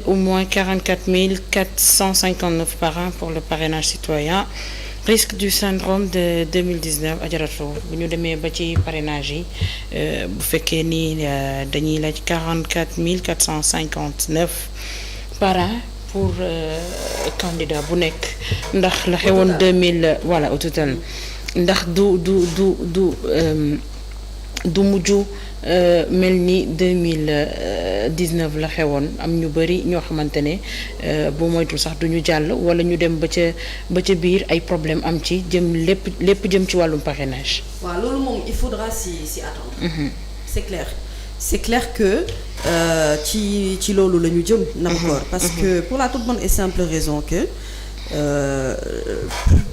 Au moins 44 459 par an pour le parrainage citoyen. Risque du syndrome de 2019 Adjaratou bu ñu demee ba ci parrainage yi bu fekkee ni dañuy laaj 44 459 par an pour candidat bu nekk ndax la xewoon 2000 voilà au total ndax du mujj mel ni 2019 la xewoon am ñu bari ñoo xamante ne boo moytul sax duñu jàll wala ñu dem ba ca biir ay problème am ci jëm lépp jëm ci wàllum parrainage. waaw loolu moom il faudra s'y attendre. C'est clair que ci loolu la ñu jëm. Nabakoor parce que pour la toute bonne et simple raison que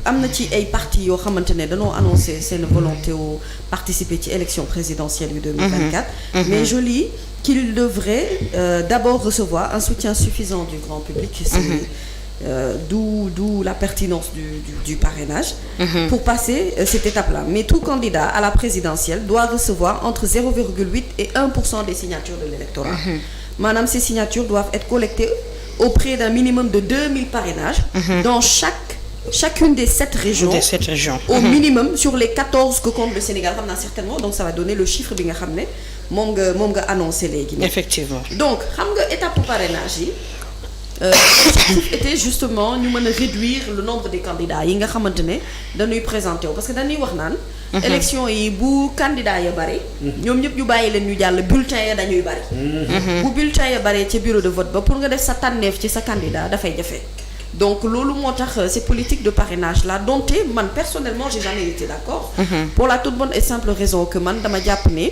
am na ci ay partis yoo xamante ne dañoo annoncé seen volonté wu participer ci élection présidentielle yu 2024. Mais je lis qu'il devrait d'abord recevoir un soutien suffisant du grand public. D'où la pertinence du parrainage. Pour passer cette étape-là. Mais tout candidat à la présidentielle doit recevoir entre 0,8 et 1% des signatures de l'électorat. Maanaam ces signatures doivent être collectées auprès d'un minimum de 2000 parrainages dans chacune des 7 régions. Au minimum sur les 14 que compte le Sénégal xam naa certainement donc ça va donner le chiffre bi nga xam ne moom nga annoncé léegi. Effectivement. Donc xam nga étape parrainage yi. L'objectif était justement ñu mën a réduire le nombre des candidats yi nga xamante ne dañuy présenté wu parce que dañuy wax naan. élection yi bu candidat ya bari. ñoom ñëpp ñu bàyyi leen ñu jàll bulletin ya dañuy bari. bu bulletin ya bari ca bureau de vote ba pour nga def sa tànneef ci sa candidat dafay jafe. Donc loolu moo tax ces politiques de parrainage là donte man personnellement j'ai jamais été d'accord. Pour la toute bonne et simple raison que man dama jàpp ne.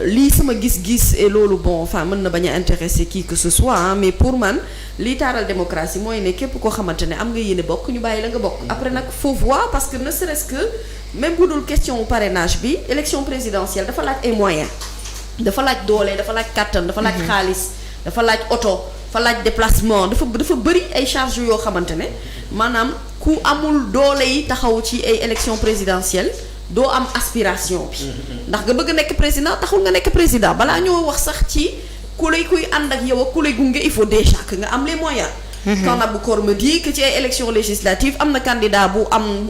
Lii sama gis-gis et loolu bon enfin mën na bañ a intéresser qui que ce soit hein, mais pour man lii taaral démocratie mooy ne képp koo xamante ne am nga yéene bokk ñu bàyyi la nga bokk. Après nag faut voir parce que ne serait-ce que même bu dul question parrainage bi élection présidentielle dafa laaj ay moyens dafa laaj doole dafa laaj kàttan dafa laaj xaalis dafa laaj oto dafa laaj déplacement dafa bëri ay charges yoo xamante ne maanaam ku amul doole yi taxaw ci ay élection présidentielle doo am aspiration bi ndax nga bëgg nekk président taxul nga nekk président balaa ñoo wax sax ci ku kuy ànd ak yow ak ku lay gunge il faut déjà que nga am les moyens. Quand Nabakoor me dit que ci ay élections législatives am na candidat bu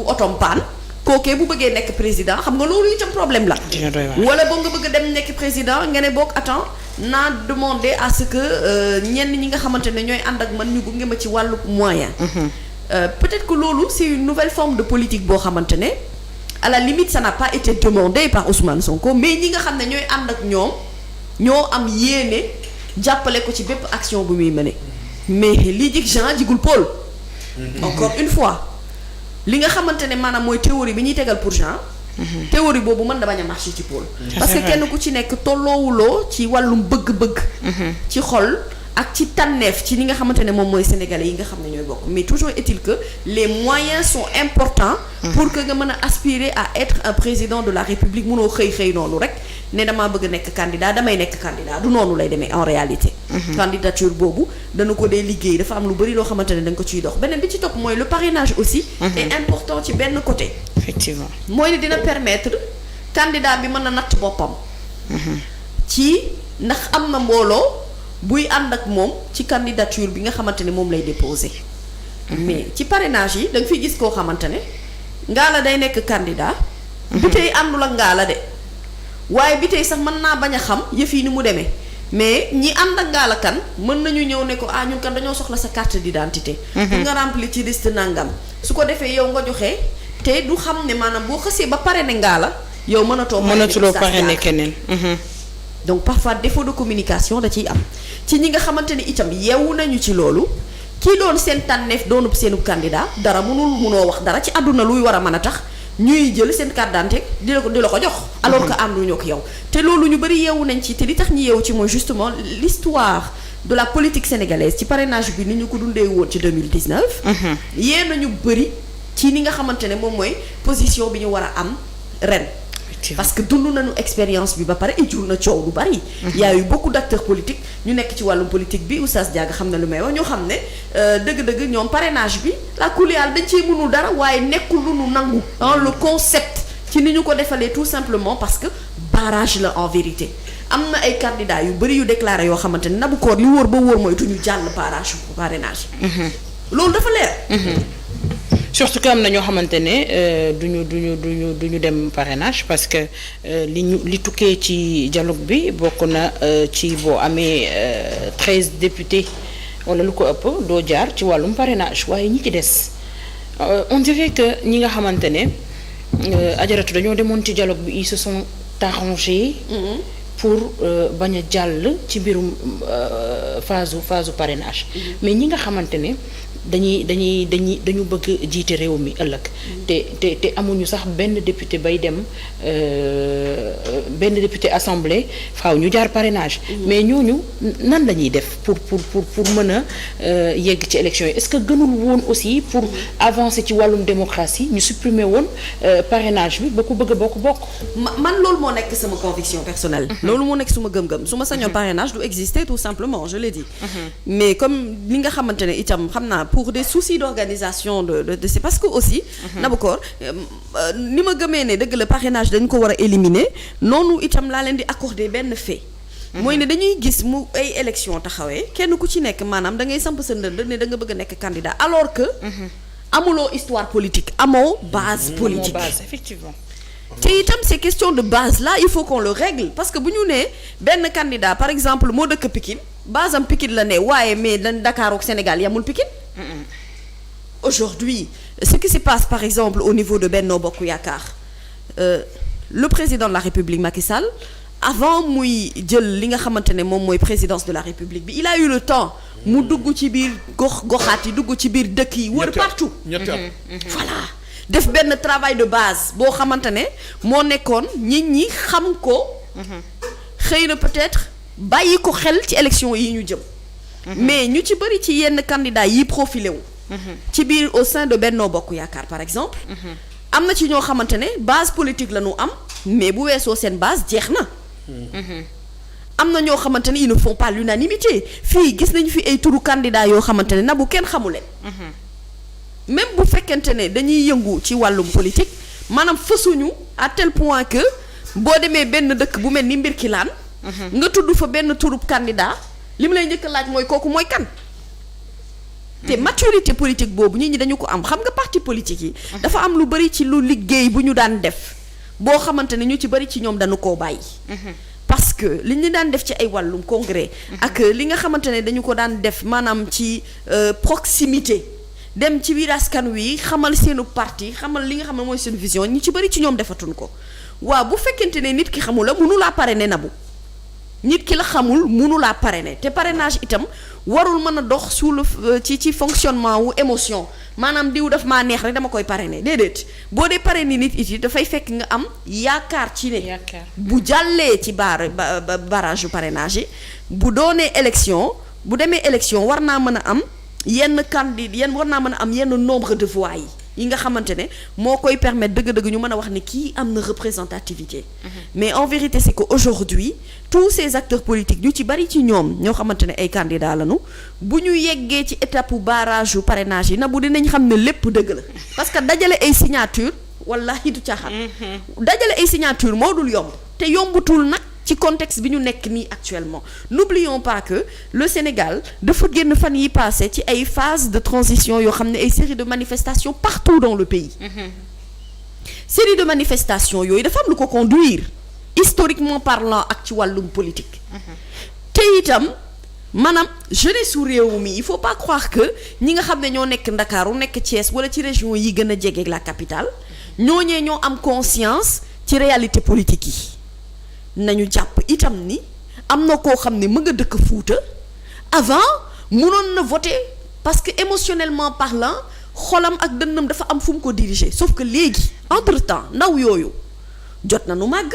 otom paan kookee bu bëggee nekk président xam nga loolu itam problème la. wala boo nga bëgg dem nekk président nga ne boog attends naa demander à ce que ñenn ñi nga xamante ne ñooy ànd ak man ñu gunge ma ci wàllu moyen. Peut-être que loolu c'est une nouvelle forme de politique boo xamante ne. À la limite ça n'a pas été demandé par Ousmane Sonko mais ñi nga xam ne ñooy ànd ak ñoom ñoo am yéene jàppale ko ci bépp action bu muy mëne mais lii jig Jean jigul Paul. Encore une fois li nga xamante ne maanaam mooy théorie bi ñuy tegal pour Jean. Théorie boobu mën na bañ a marché ci Paul. Parce que kenn ku ci nekk tolloowuloo ci wàllum bëgg-bëgg. ci xol ak ci tànneef ci li nga xamante ne moom mooy sénégalais yi nga xam ne ñooy bokk mais toujours est-il que les moyens sont importants pour que nga mën a aspirer à être un président de la république mënoo xëy noonu rek ne damaa bëgg a nekk candidat damay nekk candidat du noonu lay demee en réalité candidature boobu dana ko dee liggéey dafa am lu bari loo xamante ne da nga ko ciy dox beneen bi ci topp mooy le parrainage aussi est important ci benn côté effectivement mooy ne dina permettre candidat bi mën a natt boppam ci ndax am na mbooloo buy ànd ak moom ci candidature bi nga xamante ne moom lay déposer. Mais ci parrainage yi da nga fiy gis koo xamante ne Ngalla day nekk candidat. bi tey àndul ak Ngalla de waaye bi tey sax mën naa bañ a xam yëf yi ni mu demee mais ñi ànd ak Ngalla kan mën nañu ñëw ne ko ñun kan dañoo soxla sa carte d'identité. pour nga remplir ci liste nangam su ko defee yow nga joxe te du xam ne maanaam boo xësee ba parrainer Ngalla yow mënatuloo parrainer keneen. Donc parfois défaut de communication da ciy am ci ñi nga xamante ni itam yeewu nañu ci loolu kii doon seen tànneef doonub seenub candidat dara munoo wax dara ci àdduna luy war a mën a tax ñuy jël seen carte d'identité di la ko jox alors que ànduñu ak yow te loolu ñu bari yeewu nañ ci te li tax ñu yeewu ci mooy justement l'histoire de la politique sénégalaise ci parrainage bi ni ñu ko dundee woon ci 2019 yee nañu bari ci ni nga xamante ne moom mooy position bi ñu war a am ren parce que dund nañu expérience bi ba pare et jur na coow lu bari. y a eu beaucoup d'acteurs politiques ñu nekk ci wàllum politique bi Oustaz Diaga xam na lu may wax ñoo xam ne dëgg-dëgg ñoom parrainage bi la couleur dañ ciy mënul dara waaye nekkul lu nu nangu. le concept ci ni ñu ko defalee tout simplement parce que barrage la en vérité am na ay candidats yu bëri yu déclaré yoo xamante ne Nabou Cor li wóor ba wóor mooy duñu jàll parrainage. loolu dafa leer. surtout que am na ñoo xamante ne duñu dem parrainage parce que li tukkee ci dialogue bi bokk na ci boo amee 13 députés wala lu ko ëpp doo jaar ci wàllum parrainage waaye ñi ci des on dirait que ñi nga xamante ne ajaratu dañoo demoon ci dialogue bi ils se sont arrangés pour bañ a jàll ci mbirum phase parrainage mais ñi nga xamante ne dañu bëgg jiite réew mi ëllëg te amuñu sax benn député bay dem benn député assemblée faaw ñu jaar parrainage mais ñooñu nan la ñuy def pour mën a yegg ci élection yi est-ce que gënul woon aussi pour avancer ci wàllum démocratie ñu supprimer woon parrainage bi ba ku bëgg a bokk man loolu moo nekk sama conviction personnelle loolu moo nekk suma gëm-gëm su ma sañoon parrainage du exister tout simplement je l'ai dit mais comme li nga xamante ne itam xam naa pour des soucis d'organisation de c'est parce que aussi Nabou Cor ni ma gëmee ne dëgg la parrainage dañ ko war a éliminer noonu itam laa leen di accorder benn fait mooy ne dañuy gis mu ay élection taxawee kenn ku ci nekk maanaam da ngay samp sa ndënd ne da nga bëgg a nekk candidat alors que amuloo histoire politique amoo base politique effectivement te itam ces questions de base là il faut qu'on le règle parce que bu ñu nee benn candidat par exemple moo dëkk Pikine base am Pikine la ne waaye mais Dakar ak Sénégal yamul Pikine aujourd'hui ce qui se passe par exemple au niveau de Benno Bokk Yaakaar le président de la République Macky Sall avant muy jël li nga xamante ne moom mooy présidence de la République bi il a eu le temps mu dugg ci biir goxaat yi dugg ci biir dëkk yi wër partout voilà def benn travail de base boo xamante ne moo nekkoon nit ñi xam ko xëy na peut-être bàyyi ko xel ci élection yi ñu jëm mais ñu ci bëri ci yenn candidats yi profilé wu ci biir au sein de Benno Bokk Yaakaar par exemple am na ci ñoo xamante ne base politique la ñu am mais bu weesoo seen base jeex na am na ñoo xamante ne ils ne font pas l'unanimité fii gis nañu fi ay turu candidats yoo xamante ne Nabou kenn xamuleen même bu fekkente ne dañuy yëngu ci wàllum politique maanaam fësuñu à tel point que boo demee benn dëkk bu mel ni Mbirkilaan nga tudd fa benn turub candidat li mu lay njëkk a laaj mooy kooku mooy kan te maturité politique boobu nit ñi dañu ko am xam nga parti politique yi dafa am lu bari ci lu liggéey bu ñu daan def boo xamante ne ñu ci bari ci ñoom dañu koo bàyyi parce que li ñu daan def ci ay wàllum congrès ak li nga xamante ne dañu ko daan def maanaam ci proximité dem ci biir askan wi xamal seenu parti xamal li nga xam ne mooy seen vision ñi ci bari ci ñoom defatuñ ko waaw bu fekkente ne nit ki xamul la mënu laa parrainer Nabou nit ki la xamul mënu laa parrainer te parrainage itam warul mën a dox sous le ci fonctionnement wu émotion maanaam diw daf maa neex rek dama koy parrainer déedéet boo dee parrainer nit it dafay fekk nga am yaakaar ci ne bu jàllee ci barrage yu parrainage yi bu doonee élection bu demee élection war naa mën a am yenn war naa mën a am yenn nombre de voix yi nga xamante ne moo koy permettre dëgg-dëgg ñu mën a wax ne kii am na représentativité mais en vérité c'est que aujourd'hui tous ces acteurs politiques ñu ci bari ci ñoom ñoo xamante ne ay candidats lañu bu ñu yeggee ci étape barrage yu parrainage yi Nabou dinañ xam ne lépp dëgg la parce que dajale ay signature wallahi du caaxaan dajale ay signature moo dul yomb te yombutul nag ci contexte bi ñu nekk nii actuellement n'oublions pas que le Sénégal dafa génn fan yi passé ci ay phase de transition yoo xam ne ay série de manifestations partout dans le pays série de manifestations yooyu dafa am lu ko conduire historiquement parlant ak ci wàllum politique te itam maanaam jeunesse su réew mi il faut pas croire que ñi nga xam ne ñoo nekk Ndakaaru nekk Thiès wala ci région yi gën a jege la capitale ñooñee ñoo am conscience ci réalité politique yi nañu jàpp itam ni am na koo xam ne mu nga dëkk Fuuta avant mënoon na voter parce que émotionnellement parlant xolam ak dënnam dafa am fu mu ko diriger sauf que léegi entre-temps ndaw yooyu jot nañu màgg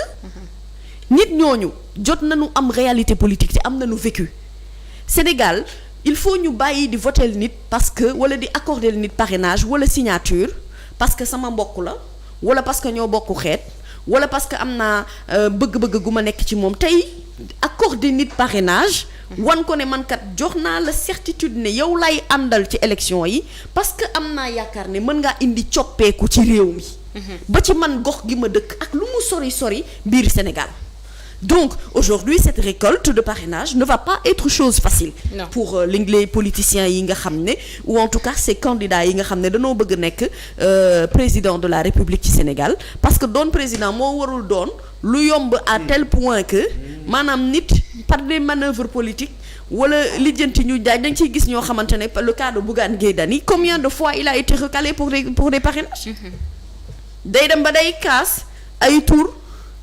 nit ñooñu jot nañu am réalité politique te am nañu vécu Sénégal il faut ñu bàyyi di voter nit parce que wala di accorder nit parrainage wala signature parce que sama mbokk la wala parce que ñoo bokk xeet wala parce que am naa bëgg-bëgg gu ma nekk ci moom tey accorder nit parrainage wan ko ne man kat jox naa la certitude ne yow lay àndal ci élection yi parce que am naa yaakaar ne mën ngaa indi coppeeku ci réew mi ba ci man gox gi ma dëkk ak lu mu sori biir Sénégal Donc aujourd'hui cette récolte de parrainage ne va pas être chose facile non. pour les politiciens yi nga xam ne ou en tout cas ces candidats yi nga xam ne dañoo bëgg nekk président de la République ci Sénégal parce que doon président moo warul doon lu yomb à tel point que maanaam nit par des manœuvres politiques wala lijjanti ñu dañ ciy gis ñoo xamante ne le cas de Bougane Gueye Dany combien de fois il a été recalé pour des parrainages day dem ba day kaas ay tur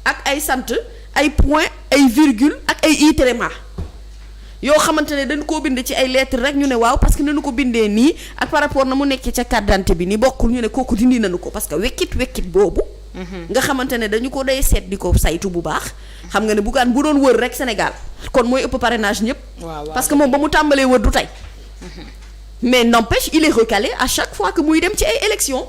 ak ay sant ay point ay virgule ak ay itérément yoo xamante ne dañ koo bind ci ay lettres rek ñu ne waaw parce que nañu ko bindee nii ak par rapport na mu nekkee ca carte d'identité bi ni bokkul ñu ne kooku dindi nañu ko parce que wekkit boobu nga xamante ne dañu ko day seet di ko saytu bu baax xam nga ne Bougane bu doon wër rek Sénégal kon mooy ëpp parrainage ñëpp parce que moom ba mu tàmbalee wër du tey mais n'empêche il est recalé à chaque fois que muy dem ci ay élections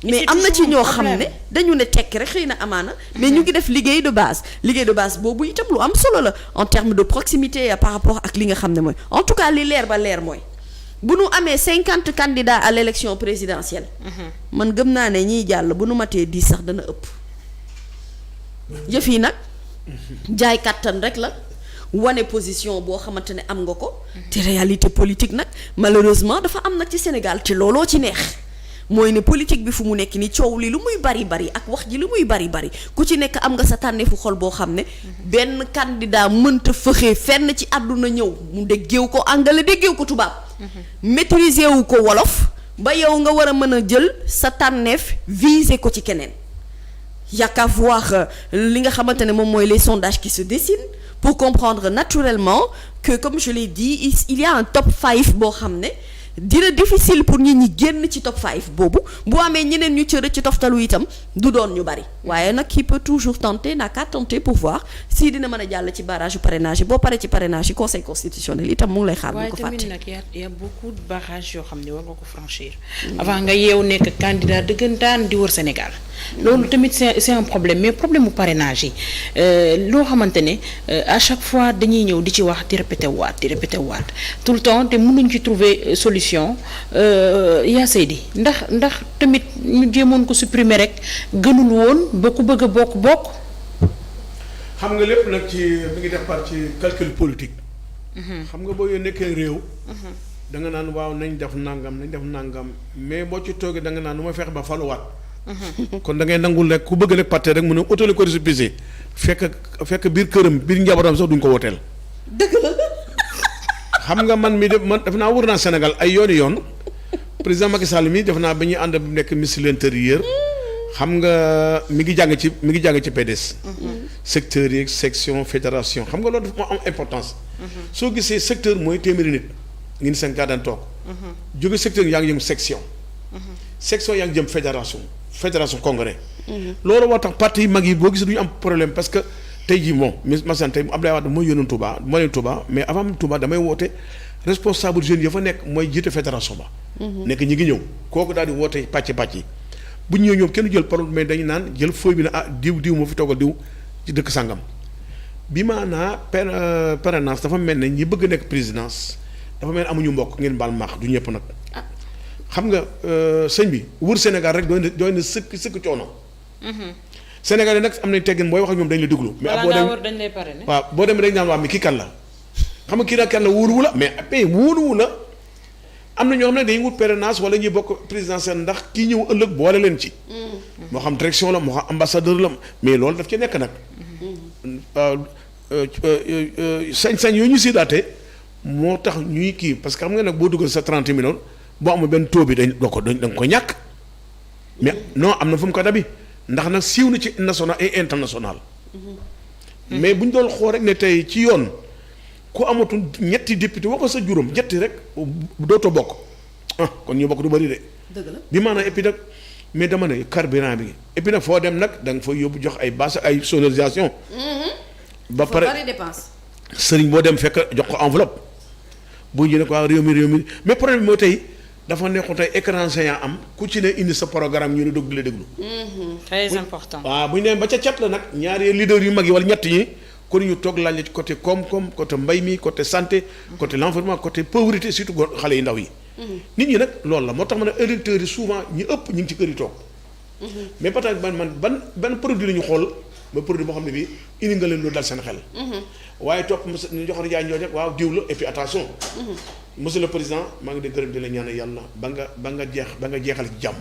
mais am na ci ñoo xam ne dañu ne tekk rek xëy na amaana mais ñu ngi def liggéey de base boobu itam lu am solo la en termes de proximité par rapport ak li nga xam ne mooy en tout cas li leer ba leer mooy bu nu amee 50 candidats à l'élection présidentielle man gëm naa ne ñiy jàll bu nu matee 10 sax dana ëpp yëf yi nag jaay kàttan rek la wane position boo xamante ne am nga ko te réalité politique nag malheureusement dafa am nag ci Sénégal ci looloo ci neex mooy ne politique bi fu mu nekk ni coow li lu muy bari ak wax ji lu muy bari ku ci nekk am nga sa tànneefu xol boo xam ne benn candidat mënta fëxee fenn ci àdduna ñëw mu déggeew ko anglais déggeew ko tubaab maîtriser wu ko wolof ba yow nga war a mën a jël sa tànneef viser ko ci keneen y'a qu'à voir li nga xamante ne moom mooy les sondages qui se dessinent pour comprendre naturellement que comme je l'ai dit il y a un top 5 boo xam ne dina difficile pour nit ñi génn ci top 5 boobu bu amee ñeneen ñu cër ci toftalu itam du doon ñu bari waaye nag qui peut toujours tenter n'a qu'à tenter pour voir si dina mën a jàll ci barrage parrainage yi boo paree ci parrainage yi conseil constitutionnel itam mu ngi lay xaar bu ko fàtte. waaye tamit nag y a beaucoup de barrages yoo xam ne war nga ko franchir avant nga yeew nekk candidat dëggantaan di wër Sénégal loolu tamit c'est un problème mais problème mu parrainage yi loo xamante ne à chaque fois dañuy ñëw di ci wax di répété waat tout le temps te mënuñ ci trouver solution yaa Seydi ndax tamit ñu jéemoon ko supprimer rek gënul woon ba ku bëgg a bokk. xam nga lépp nag ci mi ngi def par ci calcul politique. xam nga boo nekkee réew. da nga naan waaw nañ def nangam mais boo ci toogee da nga naan nu ma fexe ba faluwaat. kon da ngay nangul rek ku bëgg rek parti rek mu ne autoli ko récépissé fekk biir këram biir njabootam sax duñ ko wooteel. dëgg la. xam nga man def naa wër naa Sénégal ay yoon président Macky Sall mi def naa ba ñuy ànd nekk ministre de l'intérieur xam nga mi ngi jàng ci PDS. secteur yi section fédération xam nga loolu dafa moo am importance. soo gisee secteur mooy téeméeri nit ngeen seen gaa daan toog. jóge secteur yaa ngi jëm section. section yaa ngi jëm fédération congrès. loolu moo tax parti yi mag yi boo gisee du ñu am problème parce que. tey jii moom masan tey Abdoulaye Wade mooy yónnoon Touba moo leen Touba mais avant Touba damay woote responsable jeunes ya fa nekk mooy jiite fédération ba nekk ñi ngi ñëw kooku daal di woote pàcc yi bu ñu ñëw ñoom kenn jël parole mais dañu naan jël feuille bi ne diw moo fi toogal diw ci dëkk sàngam bi maanaa parrainage dafa mel ne ñi bëgg nekk présidence dafa mel ne amuñu mbokk ngeen baal maax du ñëpp nag xam nga sëñ bi wër Sénégal rek doy na sëkk coono Sénégal yi nag am nañ teggin mooy wax ak ñoom dañ la déglu. mais boo dem dañ lay parrainer. waaw boo demee dañ naan waa mi kii kan la xam nga kii nag kan la wóoruwu la mais wóoruwu la am na ñoo xam ne dañuy wut parrainage wala ñuy bokk présidentielle ndax kii ñëw ëllëg boole leen ci. moo xam direction la moo xam ambassadeur la mais loolu daf ci nekk nag. sañ-sañ yooyu ñu sidaate moo tax ñuy kii parce que xam nga nag boo dugal sa 30 millions boo amul benn taux bi da nga ko ñàkk mais non am na fu mu ko dabi. ndax nag siiw na ci national et international. mais bu ñu doon xool rek ne tey ci yoon ku amatul ñetti député waxo sa juróom ñetti rek dootoo bokk kon ñu bokk du bëri de. dëgg la bi maanaam et puis nag mais dama ne carburant bi et puis nag foo dem nag da nga fa yóbbu jox ay bâche ay sonorisation. ba pare sëriñ boo dem fekk jox ko enveloppe bu ñu ne ko réew mi mais problème bi moo tey. dafa nekkoon tey écran géant am ku ci ne indi sa programme ñu ne dégg la déglu. très important. waaw bu ñu nee ba ca cat la nag ñaari leader yu mag yi wala ñett ñi kon ñu toog laaj la ci côté koom-koom côté mbay mi côté santé. côté l'environnement côté pauvreté surtout xale yu ndaw yi. nit ñi nag loolu la moo tax ma ne électeurs yi souvent ñi ëpp ñu ngi ci kër yi toog. mais ba tax ban produit la ñu xool ba produit boo xam ne bii indi nga leen lu dal seen xel. waaye topp mos ñu jox jaay ñoo rek waaw diw la et puis attention. monsieur le président maa ngi di gërëm di la ñaanal yàlla ba nga jeexal ci jàmm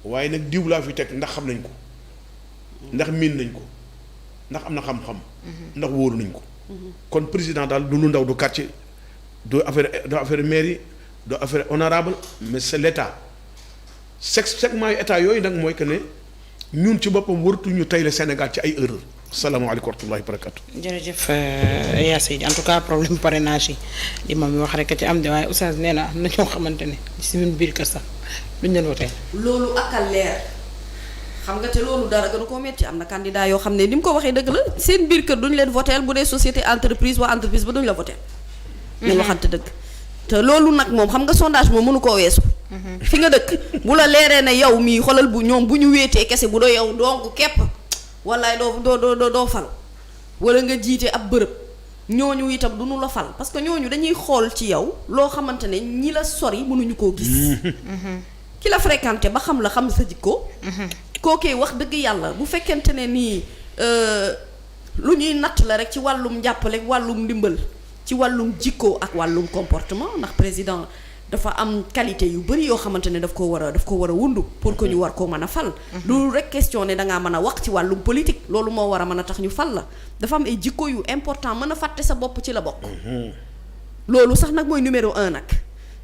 waaye nag diw laa fi teg ndax xam nañ ko ndax miin nañ ko ndax am na xam-xam. ndax wóoru nañ ko. kon président daal du lu ndaw du quartier du affaire mairie du affaire honorable mais c'est l'état segment yu état yooyu nag mooy que ne ñun ci boppam waratuñu tey le Sénégal ci ay erreur. salaamaaleykum wa rahmatullahi wa barakatu. jërëjëf yaa Seydi en tout cas problème parrainage yi li ma mi wax rek ci am de waaye oustaz nee na am na ñoo xamante ne ci suñu biir kër sax duñ leen wotee. loolu ak a leer xam nga te loolu dara gënu koo metti am na candidat yoo xam ne ni mu ko waxee dëgg la seen biir kër duñ leen voteel bu dee société entreprise waa entreprise ba duñ la voteel. ñu waxante dëgg. te loolu nag moom xam nga sondage moom mënu koo weesu. fi nga dëkk bu la leeree ne yow mii xoolal bu ñoom bu ñu wéetee kese bu doo yow donc képp. wallaay doo fal wala nga jiite ab bërëb ñooñu itam du ñu la fal parce que ñooñu dañuy xool ci yow loo xamante ne ñi la sori mënuñu koo gis. ki la fréquenté ba xam la xam sa jikko. kookee wax dëgg yàlla bu fekkente ne nii lu ñuy natt la rek ci wàllum jàppale wàllum ndimbal ci wàllum jikko ak wàllum comportement ndax président dafa am qualité yu bari yoo xamante ne daf ko war a wundu pour que ñu war koo mën a fal. du rek question ne dangaa mën a wax ci wàllum politique loolu moo war a mën a tax ñu fal la dafa am ay jikko yu important mën a fàtte sa bopp ci la bokk. loolu sax nag mooy numéro 1 nag.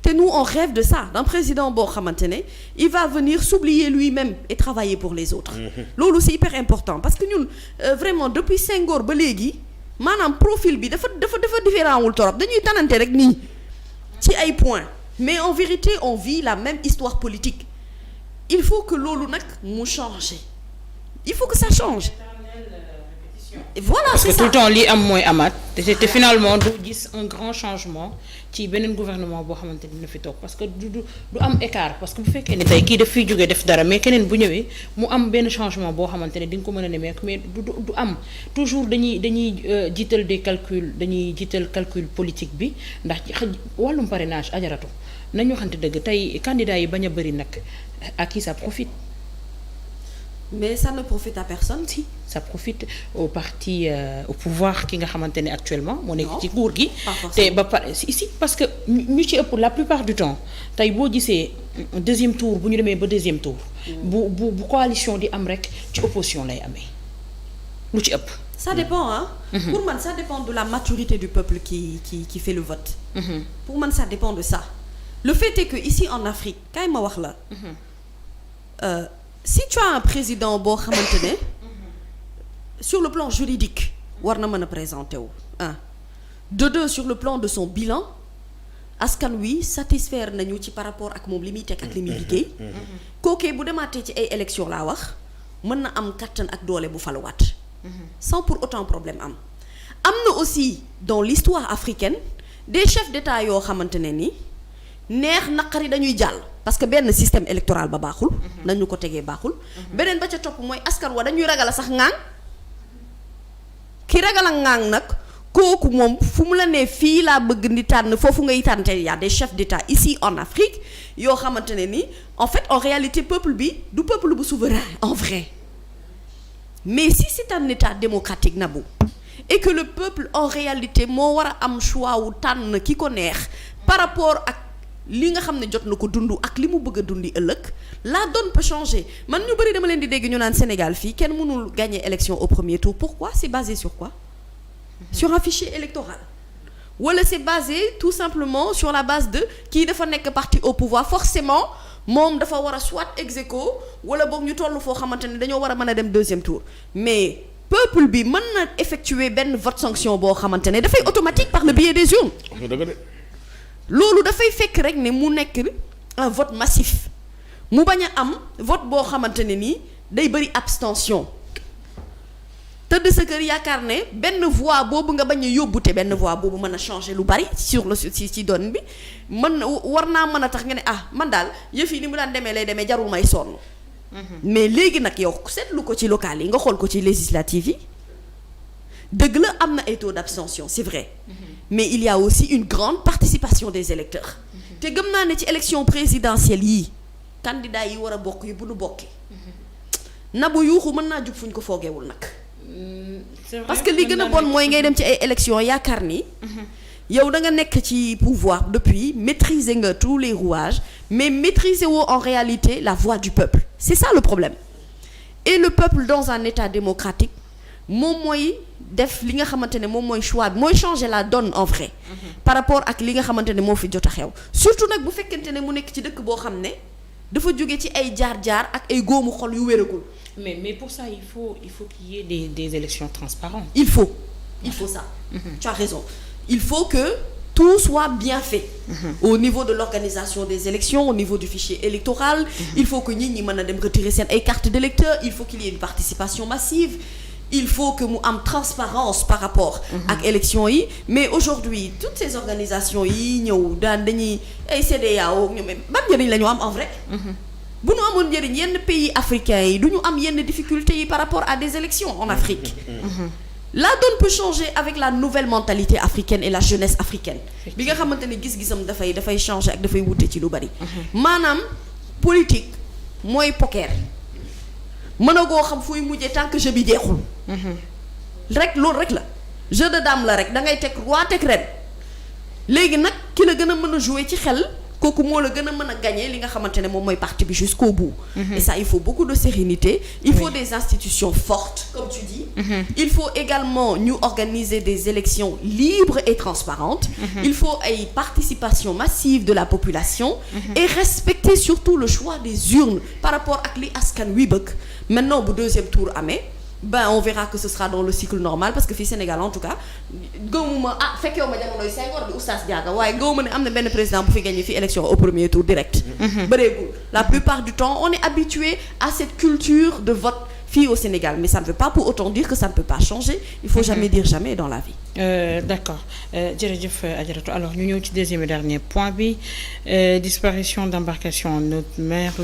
te nous on rêve de ça d'un président boo xamante ne il va venir s'oublier lui-même et travailler pour les autres. loolu c'est hyper important parce que ñun vraiment depuis Senghor ba léegi maanaam profil bi dafa différent wul torop dañuy tanante rek nii ci ay points. mais en vérité on vit la même histoire politique il faut que loolu nag mu changer il faut que ça change. Et voilà parce c'est que ça. tout le temps li am mooy amaat te finalement du gis un grand changement ci beneen gouvernement boo xamante ni dina fi toog parce que du am écart parce que bu fekkee ne tey kii daf fiy jógee def dara mais keneen bu ñëwee mu am benn changement boo xamante ne di nga ko mën a nemmeeku mais du am toujours dañuy jiital des calculs dañuy jiital calcul politique bi ndax wàllum parrainage ajaratu nañu waxante dëgg tey candidats yi bañ a bëri nag à qui ça profite. mais ça ne profite à personne. si ça profite au parti au pouvoir ki nga xamante ne actuellement moo nekk ci nguur gi te ba pare si parce que ñu ci ëpp la plupart du temps tey boo gisee deuxième tour bu ñu demee ba deuxième tour bu coalition di am rek ci opposition lay amee lu ci ëpp ça dépend hein. Pour man ça dépend de la maturité du peuple qui fait le vote. Pour man ça dépend de ça. Le fait est que ici en Afrique kaay ma wax la si tu as un président boo xamante ne sur le plan juridique war na mën a présenter wu de deux sur le plan de son bilan askan wi satisfaire nañu ci par rapport ak moom li muy teg ak li muy liggéey kookee bu demaatee ci ay élections laa wax mën na am kattan ak doole bu faluwaat sans pour autant problème am na aussi dans l'histoire africaine des chefs d'État yoo xamante ne ni neex naqari dañuy jàll parce que benn système électoral ba baaxul nañu ko tegee baaxul beneen ba ca topp mooy askan wa dañuy ragal a sax ŋaang ki ragal a ŋaang nag kooku moom fu mu la nee fii laa bëgg di tànn foofu ngay tànn te y a des chefs d'État ici en Afrique yoo xamante ne ni en fait en réalité peuple bi du peuple bu souverain en vrai mais si c'est un État démocratique Nabou et que le peuple en réalité moo war a am choix wu tànn ki ko neex par rapport ak li nga xam ne jot na ko dund ak li mu bëgg a dundi ëllëg la donne peut changer man ñu bëri dama leen di dégg ñu naan Sénégal fii kenn mënul gagner élection au premier tour pourquoi c'est basé sur quoi sur un fichier électoral wala c'est basé tout simplement sur la base de kii dafa nekk parti au pouvoir forcément moom dafa war a soit ex aequo wala boog ñu toll foo xamante ne dañoo war a mën a dem deuxième tour mais peuple bi mën na effectuer benn vote sanction boo xamante ne dafay automatique par le biais des urnes loolu dafay fekk rek ne mu nekk un vote massif mu bañ a am vote boo xamante ne nii day bëri abstention tëdd sa kër yaakaar ne benn voix boobu nga bañ a yóbbute benn voix boobu mën a changer lu bari sur le ci donne bi mën war naa mën a tax nga ne man daal yëf yi ni mu daan demee lay demee jarul may sonn mais léegi nag yow seetlu ko ci local yi nga xool ko ci législative yi dëgg la am na ay taux d'abstention c'est vrai mais il y a aussi une grande participation des électeurs te gëm naa ne ci élection présidentielle yii candidats yi war a bokk yi bu nu bokkee nabu yuuxu mën naa jug fu ñu ko foogeewul nag. c'est vrai parce que li gën a bon mooy ngay dem ci ay élections yaakaar ni. yow da nga nekk ci pouvoir depuis maîtriser nga tous les rouages mais maîtriser woo en réalité la voix du peuple c'est ça le problème et le peuple dans un état démocratique moom mooy def li nga xamante ne moom mooy choix bi mooy changer la donne en vrai par rapport ak li nga xamante ne moo fi jot a xew surtout nag bu fekkente ne mu nekk ci dëkk boo xam ne dafa jóge ci ay jaar-jaar ak ay góomu xol yu wéragul. mais pour ça il faut qu'il y ait des élections transparentes. il faut ça. Tu as raison. Il faut que tout soit bien fait au niveau de l'organisation des élections, au niveau du fichier électoral. Il faut que nit ñi mën a dem retirer seen ay cartes d'électeur, il faut qu'il y ait une participation massive, il faut que mu am transparence par rapport ak élections yi. Mais aujourd'hui toutes ces organisations yi ñëw daan dañuy ay CEDEAO ñoom ban njëriñ la ñu am en vrai. bu ñu amoon njëriñ yenn pays africains yi du ñu am yenn difficultés yi par rapport à des élections en Afrique. La donne peut changer avec la nouvelle mentalité africaine et la jeunesse africaine bi nga xamante ne gis-gisam dafay changer ak dafay wute ci lu bari. maanaam politique mooy poker mën a goo xam fuy mujjee tant que jeu bi jeexul. rek loolu rek la jeu de dame la rek da ngay teg roi teg reine léegi nag ki la gën a mën a jouer ci xel kooku moo la gën a mën a gagner li nga xamante ne moom mooy parti bi jusqu'au bout. Et ça il faut beaucoup de sérénité. Il faut des institutions fortes comme tu dis. Il faut également ñu organiser des élections libres et transparentes. Il faut ay participation massive de la population. Et respecter surtout le choix des urnes par rapport ak li askan wi bëgg. Maintenant bu deuxième tour amee on verra que ce sera dans le cycle normal parce que fii Sénégal en tout cas gëmuma fekkewu ma jamonoy Senghor bi Oustaz Diaga waaye gëmuma ne am na benn président bu fi gagné fii élection au premier tour direct. bëreegul la plupart du temps on est habitué à cette culture de vote fii au Sénégal mais ça ne veut pas pour autant dire que ça ne peut pas changer. Il faut jamais dire jamais dans la vie. D'accord jërëjëf Adjaratou alors ñu ñëw ci deuxième et dernier point bi disparition d'embarcation en haute mer.